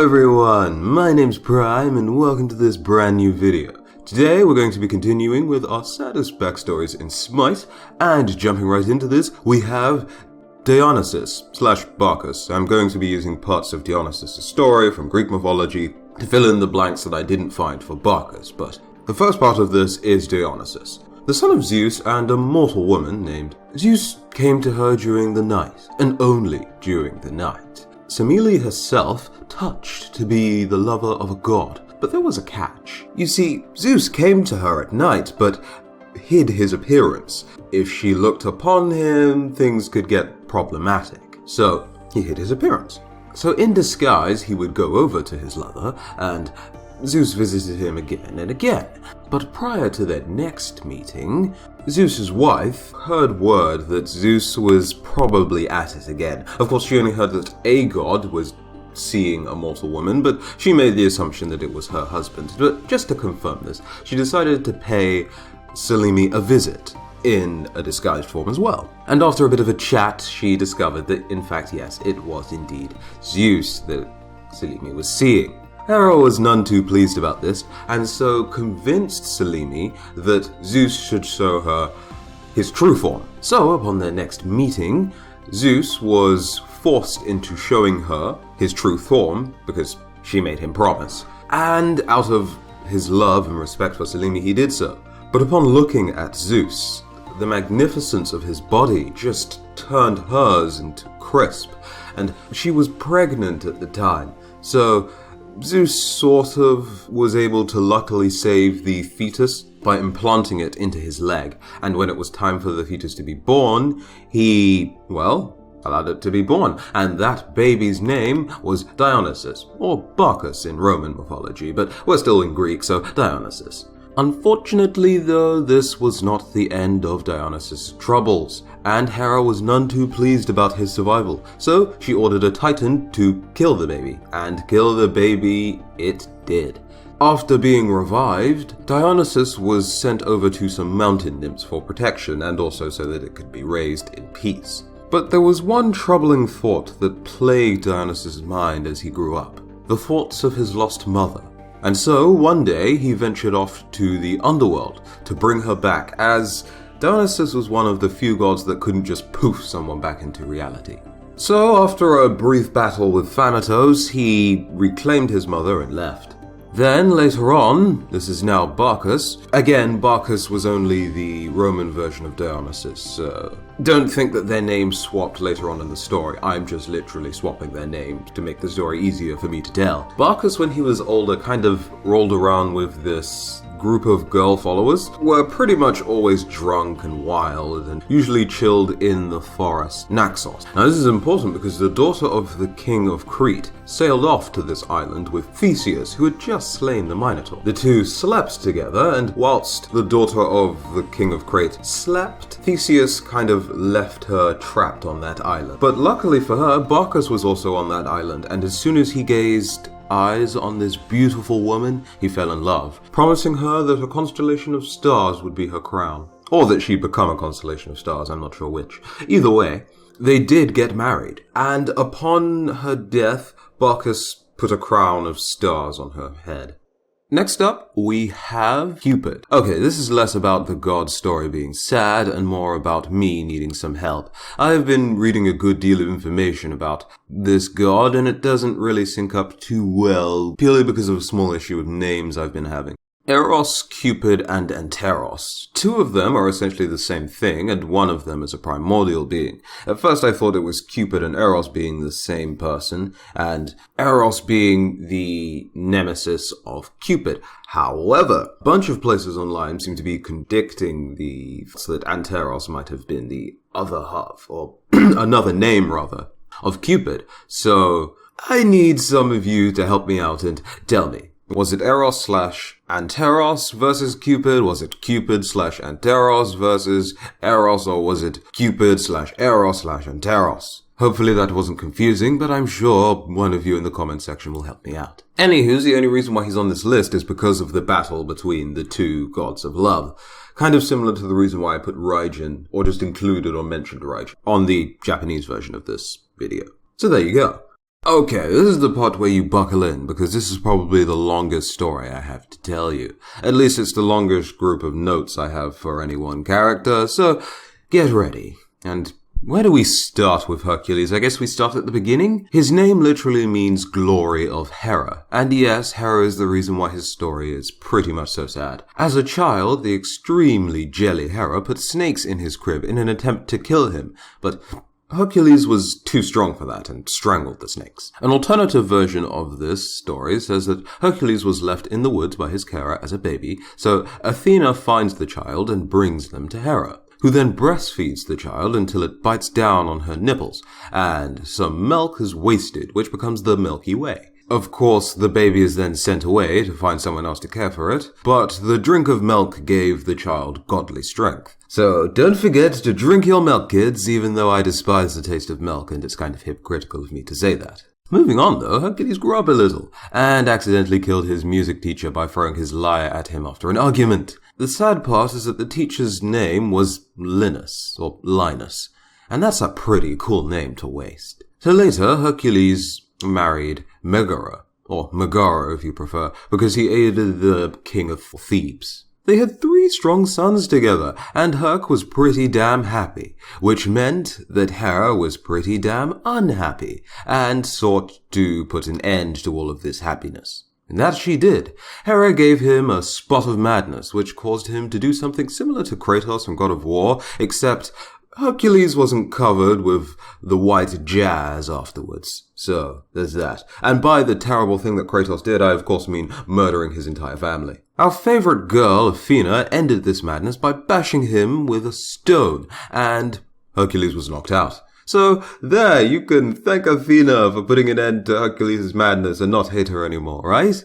everyone, my name's Prime and welcome to this brand new video. Today we're going to be continuing with our saddest backstories in Smite, and jumping right into this, we have Dionysus/Bacchus. I'm going to be using parts of Dionysus' story from Greek mythology to fill in the blanks that I didn't find for Bacchus, but the first part of this is Dionysus. The son of Zeus and a mortal woman named Zeus came to her during the night, and only during the night. Semele herself touched to be the lover of a god, but there was a catch. You see, Zeus came to her at night, but hid his appearance. If she looked upon him, things could get problematic. So, he hid his appearance. So in disguise, he would go over to his lover, and Zeus visited him again and again. But prior to their next meeting, Zeus's wife heard word that Zeus was probably at it again. Of course, she only heard that a god was seeing a mortal woman, but she made the assumption that it was her husband. But just to confirm this, she decided to pay Semele a visit in a disguised form as well. And after a bit of a chat, she discovered that, in fact, yes, it was indeed Zeus that Semele was seeing. Hera was none too pleased about this, and so convinced Semele that Zeus should show her his true form. So, upon their next meeting, Zeus was forced into showing her his true form because she made him promise. And out of his love and respect for Semele, he did so. But upon looking at Zeus, the magnificence of his body just turned hers into crisp, and she was pregnant at the time. So Zeus sort of was able to luckily save the fetus by implanting it into his leg, and when it was time for the fetus to be born, he, allowed it to be born, and that baby's name was Dionysus, or Bacchus in Roman mythology, but we're still in Greek, so Dionysus. Unfortunately, though, this was not the end of Dionysus' troubles, and Hera was none too pleased about his survival, so she ordered a titan to kill the baby, and kill the baby it did. After being revived, Dionysus was sent over to some mountain nymphs for protection, and also so that it could be raised in peace. But there was one troubling thought that plagued Dionysus' mind as he grew up, the thoughts of his lost mother. And so, one day, he ventured off to the underworld to bring her back, as Dionysus was one of the few gods that couldn't just poof someone back into reality. So, after a brief battle with Thanatos, he reclaimed his mother and left. Then, later on, this is now Bacchus. Again, Bacchus was only the Roman version of Dionysus. Don't think that their names swapped later on in the story. I'm just literally swapping their names to make the story easier for me to tell. Bacchus, when he was older, kind of rolled around with this group of girl followers, were pretty much always drunk and wild, and usually chilled in the forest Naxos. Now this is important because the daughter of the king of Crete sailed off to this island with Theseus, who had just slain the Minotaur. The two slept together, and whilst the daughter of the king of Crete slept, Theseus kind of left her trapped on that island. But luckily for her, Bacchus was also on that island, and as soon as he gazed eyes on this beautiful woman, he fell in love, promising her that a constellation of stars would be her crown. Or that she'd become a constellation of stars, I'm not sure which. Either way, they did get married, and upon her death, Bacchus put a crown of stars on her head. Next up, we have Cupid. Okay, this is less about the god's story being sad and more about me needing some help. I've been reading a good deal of information about this god, and it doesn't really sync up too well, purely because of a small issue with names I've been having. Eros, Cupid, and Anteros. Two of them are essentially the same thing, and one of them is a primordial being. At first I thought it was Cupid and Eros being the same person, and Eros being the nemesis of Cupid. However, a bunch of places online seem to be contradicting so that Anteros might have been the other half, or another name rather, of Cupid. So, I need some of you to help me out and tell me. Was it Eros/Anteros versus Cupid? Was it Cupid/Anteros versus Eros? Or was it Cupid/Eros/Anteros? Hopefully that wasn't confusing, but I'm sure one of you in the comment section will help me out. Anywho, the only reason why he's on this list is because of the battle between the two gods of love. Kind of similar to the reason why I put Raijin, or just included or mentioned Raijin, on the Japanese version of this video. So there you go. Okay, this is the part where you buckle in, because this is probably the longest story I have to tell you. At least it's the longest group of notes I have for any one character, so get ready. And where do we start with Hercules? I guess we start at the beginning? His name literally means glory of Hera. And yes, Hera is the reason why his story is pretty much so sad. As a child, the extremely jelly Hera put snakes in his crib in an attempt to kill him, but Hercules was too strong for that and strangled the snakes. An alternative version of this story says that Hercules was left in the woods by his carer as a baby, so Athena finds the child and brings them to Hera, who then breastfeeds the child until it bites down on her nipples, and some milk is wasted, which becomes the Milky Way. Of course, the baby is then sent away to find someone else to care for it, but the drink of milk gave the child godly strength. So don't forget to drink your milk, kids, even though I despise the taste of milk, and it's kind of hypocritical of me to say that. Moving on though, Hercules grew up a little, and accidentally killed his music teacher by throwing his lyre at him after an argument. The sad part is that the teacher's name was Linus, or Linus, and that's a pretty cool name to waste. So later, Hercules married Megara, or Megara if you prefer, because he aided the king of Thebes. They had 3 strong sons together, and Herc was pretty damn happy, which meant that Hera was pretty damn unhappy, and sought to put an end to all of this happiness. And that she did. Hera gave him a spot of madness, which caused him to do something similar to Kratos from God of War, except Hercules wasn't covered with the white jazz afterwards. So, there's that. And by the terrible thing that Kratos did, I of course mean murdering his entire family. Our favorite girl, Athena, ended this madness by bashing him with a stone, and Hercules was knocked out. So, there, you can thank Athena for putting an end to Hercules' madness and not hate her anymore, right?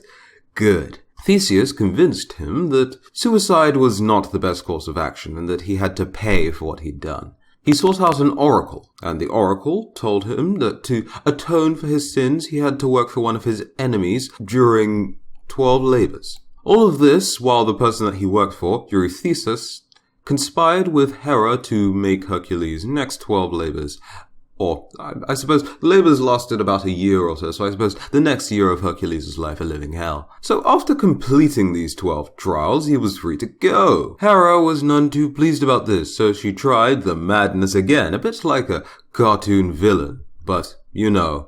Good. Theseus convinced him that suicide was not the best course of action and that he had to pay for what he'd done. He sought out an oracle, and the oracle told him that to atone for his sins he had to work for one of his enemies during 12 labors. All of this while the person that he worked for, Dionysus, conspired with Hera to make Hercules' next 12 labors. Or, I suppose, the labors lasted about a year or so I suppose the next year of Hercules' life a living hell. So after completing these 12 trials, he was free to go. Hera was none too pleased about this, so she tried the madness again, a bit like a cartoon villain. But, you know,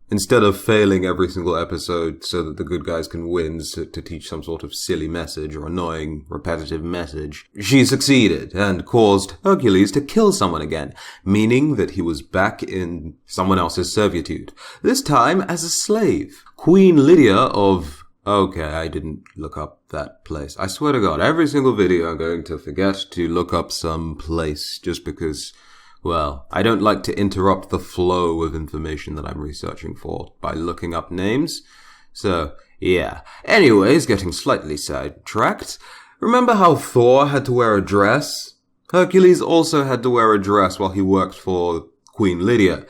instead of failing every single episode so that the good guys can win to teach some sort of silly message or annoying, repetitive message, she succeeded and caused Hercules to kill someone again, meaning that he was back in someone else's servitude, this time as a slave. Queen Lydia of... Okay, I didn't look up that place. I swear to God, every single video I'm going to forget to look up some place just because... Well, I don't like to interrupt the flow of information that I'm researching for by looking up names. So, yeah. Anyways, getting slightly sidetracked. Remember how Thor had to wear a dress? Hercules also had to wear a dress while he worked for Queen Lydia,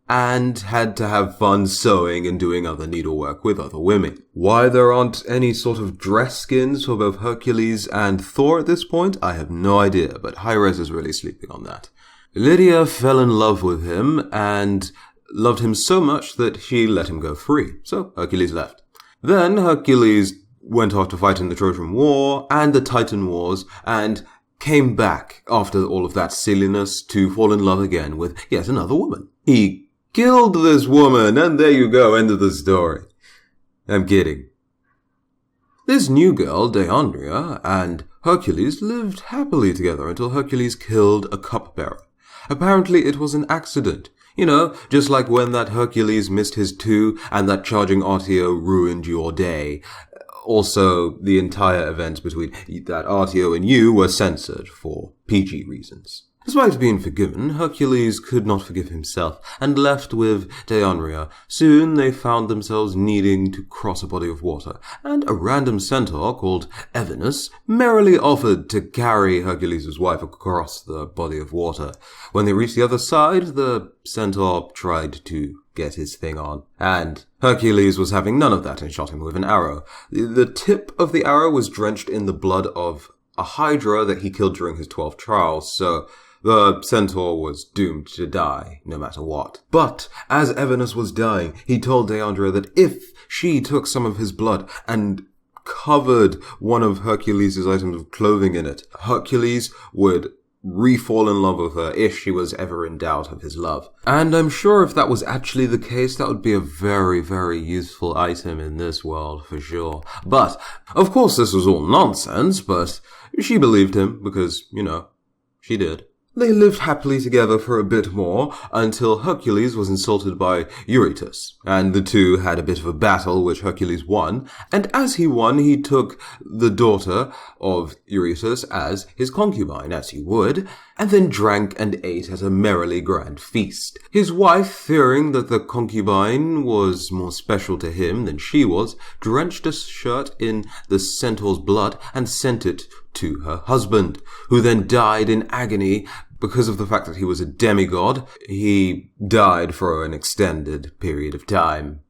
and had to have fun sewing and doing other needlework with other women. Why there aren't any sort of dress skins for both Hercules and Thor at this point, I have no idea, but Hi-Rez is really sleeping on that. Lydia fell in love with him and loved him so much that she let him go free. So Hercules left. Then Hercules went off to fight in the Trojan War and the Titan Wars and came back after all of that silliness to fall in love again with yet another woman. He killed this woman, and there you go, end of the story. I'm kidding. This new girl, Deianira, and Hercules lived happily together until Hercules killed a cupbearer. Apparently it was an accident. You know, just like when that Hercules missed his 2 and that charging Artio ruined your day. Also, the entire events between that Artio and you were censored for PG reasons. Despite being forgiven, Hercules could not forgive himself, and left with Deianira. Soon they found themselves needing to cross a body of water, and a random centaur called Evenus merrily offered to carry Hercules' wife across the body of water. When they reached the other side, the centaur tried to get his thing on, and Hercules was having none of that and shot him with an arrow. The tip of the arrow was drenched in the blood of a hydra that he killed during his 12 trials, so The centaur was doomed to die, no matter what. But, as Evenus was dying, he told Deandra that if she took some of his blood and covered one of Hercules' items of clothing in it, Hercules would re-fall in love with her if she was ever in doubt of his love. And I'm sure if that was actually the case, that would be a very, very useful item in this world, for sure. But, of course this was all nonsense, but she believed him, because, she did. They lived happily together for a bit more, until Hercules was insulted by Eurytus, and the two had a bit of a battle which Hercules won, and as he won, he took the daughter of Eurytus as his concubine, as he would, and then drank and ate at a merrily grand feast. His wife, fearing that the concubine was more special to him than she was, drenched a shirt in the centaur's blood and sent it to her husband, who then died in agony because of the fact that he was a demigod. He died for an extended period of time,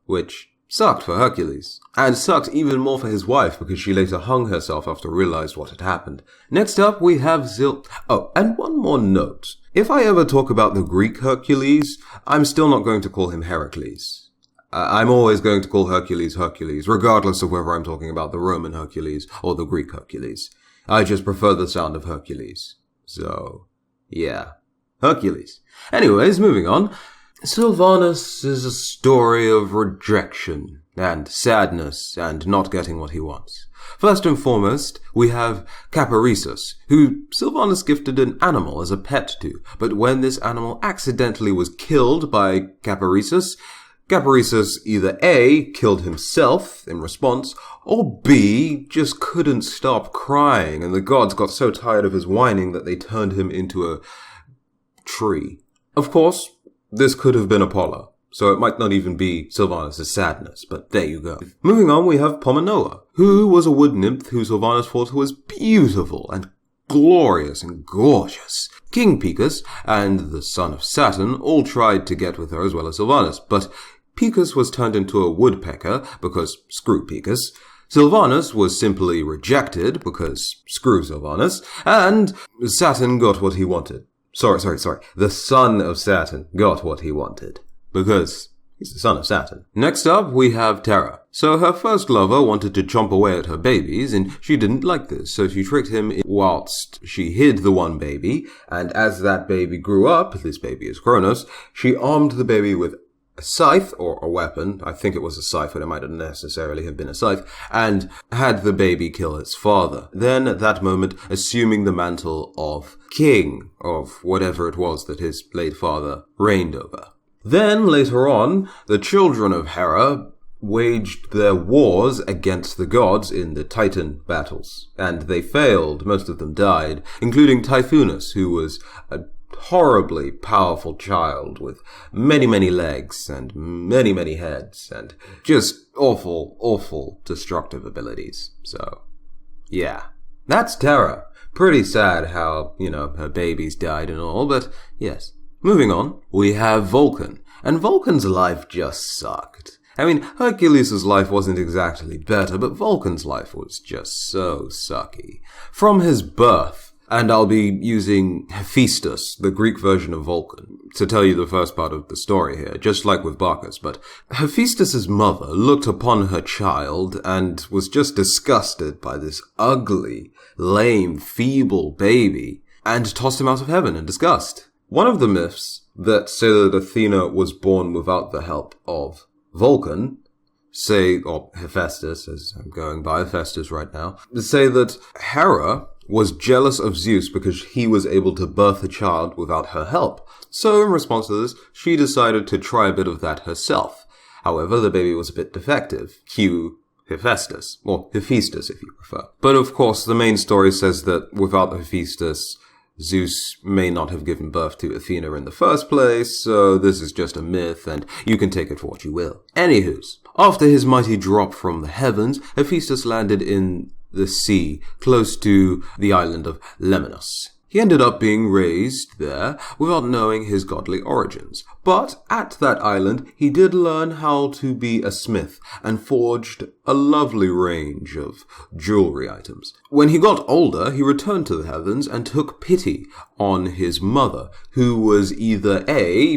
which sucked for Hercules. And sucked even more for his wife, because she later hung herself after realized what had happened. Next up, we have Oh, and one more note. If I ever talk about the Greek Hercules, I'm still not going to call him Heracles. I'm always going to call Hercules Hercules, regardless of whether I'm talking about the Roman Hercules or the Greek Hercules. I just prefer the sound of Hercules. So, yeah. Hercules. Anyways, moving on. Silvanus is a story of rejection and sadness and not getting what he wants. First and foremost, we have Caparissus, who Silvanus gifted an animal as a pet to, but when this animal accidentally was killed by Caparissus either A, killed himself in response, or B, just couldn't stop crying, and the gods got so tired of his whining that they turned him into a tree. Of course, this could have been Apollo, so it might not even be Silvanus' sadness, but there you go. Moving on, we have Pominoa, who was a wood nymph who Silvanus thought was beautiful and glorious and gorgeous. King Picus and the son of Saturn all tried to get with her as well as Silvanus, but Picus was turned into a woodpecker because screw Picus. Silvanus was simply rejected because screw Silvanus, and Saturn got what he wanted. Sorry. The son of Saturn got what he wanted because he's the son of Saturn. Next up, we have Hera. So her first lover wanted to chomp away at her babies, and she didn't like this, so she tricked him whilst she hid the one baby, and as that baby grew up, this baby is Kronos, she armed the baby with a scythe, or a weapon, I think it was a scythe, but it might not necessarily have been a scythe, and had the baby kill its father. Then, at that moment, assuming the mantle of king, of whatever it was that his late father reigned over. Then, later on, the children of Hera waged their wars against the gods in the Titan battles, and they failed. Most of them died, including Typhonus, who was a horribly powerful child with many, many legs and many, many heads and just awful, awful destructive abilities. So, yeah. That's Hera. Pretty sad how, her babies died and all, but yes. Moving on, we have Vulcan. And Vulcan's life just sucked. I mean, Hercules' life wasn't exactly better, but Vulcan's life was just so sucky. From his birth, and I'll be using Hephaestus, the Greek version of Vulcan, to tell you the first part of the story here, just like with Bacchus, but Hephaestus' mother looked upon her child and was just disgusted by this ugly, lame, feeble baby, and tossed him out of heaven in disgust. One of the myths that say that Athena was born without the help of Vulcan, or Hephaestus, as I'm going by Hephaestus right now, say that Hera was jealous of Zeus because he was able to birth a child without her help. So in response to this, she decided to try a bit of that herself. However, the baby was a bit defective. Cue Hephaestus, or Hephaestus if you prefer. But of course, the main story says that without Hephaestus, Zeus may not have given birth to Athena in the first place, so this is just a myth, and you can take it for what you will. Anywho's, after his mighty drop from the heavens, Hephaestus landed in the sea, close to the island of Lemnos. He ended up being raised there without knowing his godly origins. But at that island, he did learn how to be a smith and forged a lovely range of jewelry items. When he got older, he returned to the heavens and took pity on his mother, who was either A,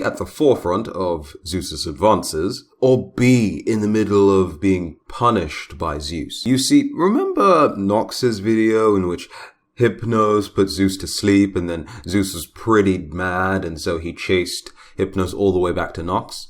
at the forefront of Zeus's advances, or B, in the middle of being punished by Zeus. You see, remember Nox's video in which Hypnos put Zeus to sleep, and then Zeus was pretty mad, and so he chased Hypnos all the way back to Nox?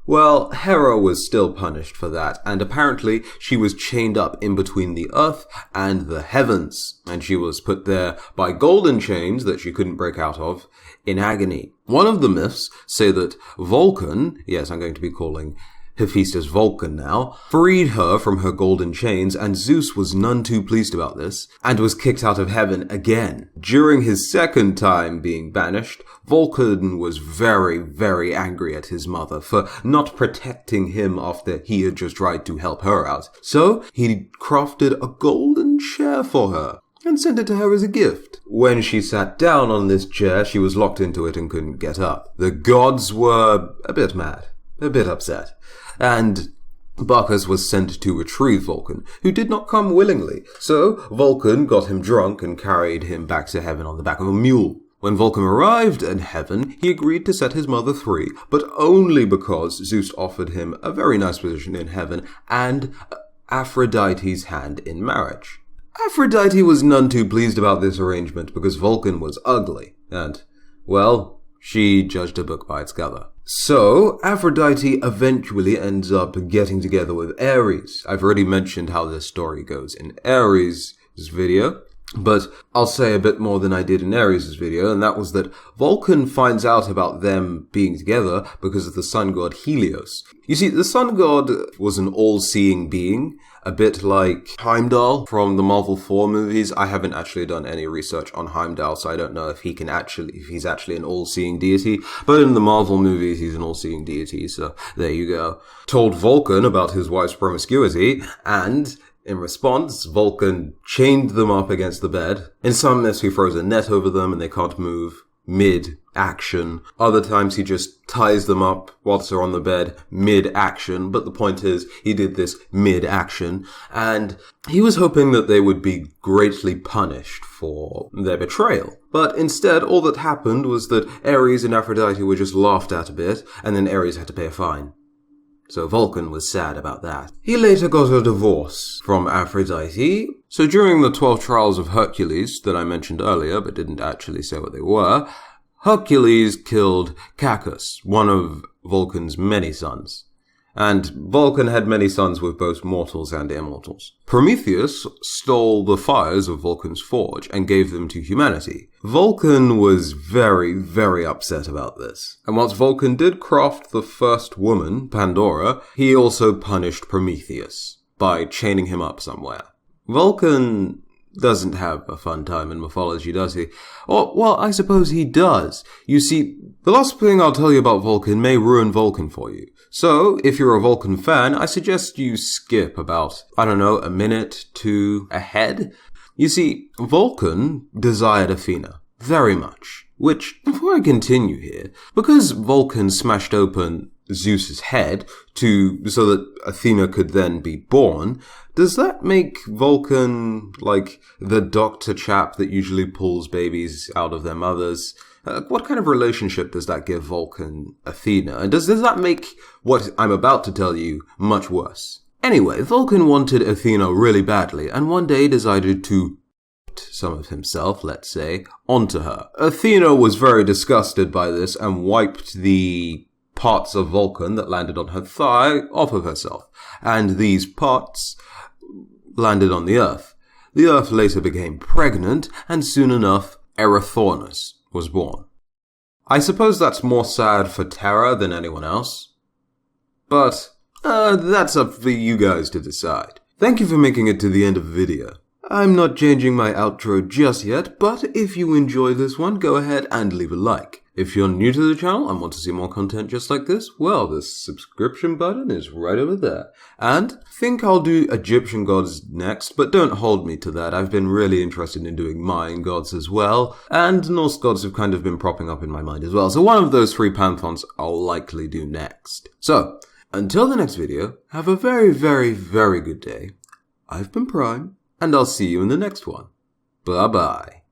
Well, Hera was still punished for that, and apparently she was chained up in between the earth and the heavens, and she was put there by golden chains that she couldn't break out of in agony. One of the myths say that Vulcan, yes, I'm going to be calling Hephaestus Vulcan now, freed her from her golden chains, and Zeus was none too pleased about this, and was kicked out of heaven again. During his second time being banished, Vulcan was very, very angry at his mother for not protecting him after he had just tried to help her out. So he crafted a golden chair for her and sent it to her as a gift. When she sat down on this chair, she was locked into it and couldn't get up. The gods were a bit mad, a bit upset, and Bacchus was sent to retrieve Vulcan, who did not come willingly. So Vulcan got him drunk and carried him back to heaven on the back of a mule. When Vulcan arrived in heaven, he agreed to set his mother free, but only because Zeus offered him a very nice position in heaven and Aphrodite's hand in marriage. Aphrodite was none too pleased about this arrangement because Vulcan was ugly, and, well, she judged a book by its cover. So, Aphrodite eventually ends up getting together with Ares. I've already mentioned how this story goes in Ares' video, but I'll say a bit more than I did in Ares' video, and that was that Vulcan finds out about them being together because of the sun god Helios. You see, the sun god was an all-seeing being, a bit like Heimdall from the Marvel 4 movies. I haven't actually done any research on Heimdall, so I don't know if he's actually an all-seeing deity. But in the Marvel movies, he's an all-seeing deity, so there you go. Told Vulcan about his wife's promiscuity, and in response, Vulcan chained them up against the bed. In some myths, he throws a net over them and they can't move mid-action. Other times he just ties them up whilst they're on the bed mid-action, but the point is he did this mid-action, and he was hoping that they would be greatly punished for their betrayal. But instead, all that happened was that Ares and Aphrodite were just laughed at a bit, and then Ares had to pay a fine. So Vulcan was sad about that. He later got a divorce from Aphrodite. So during the 12 trials of Hercules that I mentioned earlier, but didn't actually say what they were, Hercules killed Cacus, one of Vulcan's many sons. And Vulcan had many sons with both mortals and immortals. Prometheus stole the fires of Vulcan's forge and gave them to humanity. Vulcan was very, very upset about this. And once Vulcan did craft the first woman, Pandora, he also punished Prometheus by chaining him up somewhere. Vulcan doesn't have a fun time in mythology, does he? Or, well, I suppose he does. You see, the last thing I'll tell you about Vulcan may ruin Vulcan for you. So, if you're a Vulcan fan, I suggest you skip about, a minute, two ahead. You see, Vulcan desired Athena very much. Which, before I continue here, because Vulcan smashed open Zeus's head so that Athena could then be born, does that make Vulcan like the doctor chap that usually pulls babies out of their mothers? What kind of relationship does that give Vulcan Athena? And does that make what I'm about to tell you much worse? Anyway, Vulcan wanted Athena really badly, and one day decided to some of himself, let's say, onto her. Athena was very disgusted by this and wiped the parts of Vulcan that landed on her thigh off of herself, and these parts landed on the earth. The earth later became pregnant, and soon enough, Erythornis was born. I suppose that's more sad for Terra than anyone else, but that's up for you guys to decide. Thank you for making it to the end of the video. I'm not changing my outro just yet, but if you enjoy this one, go ahead and leave a like. If you're new to the channel and want to see more content just like this, well, the subscription button is right over there. And I think I'll do Egyptian gods next, but don't hold me to that. I've been really interested in doing Mayan gods as well, and Norse gods have kind of been propping up in my mind as well. So one of those three pantheons I'll likely do next. So, until the next video, have a very, very, very good day. I've been Prime, and I'll see you in the next one. Bye-bye.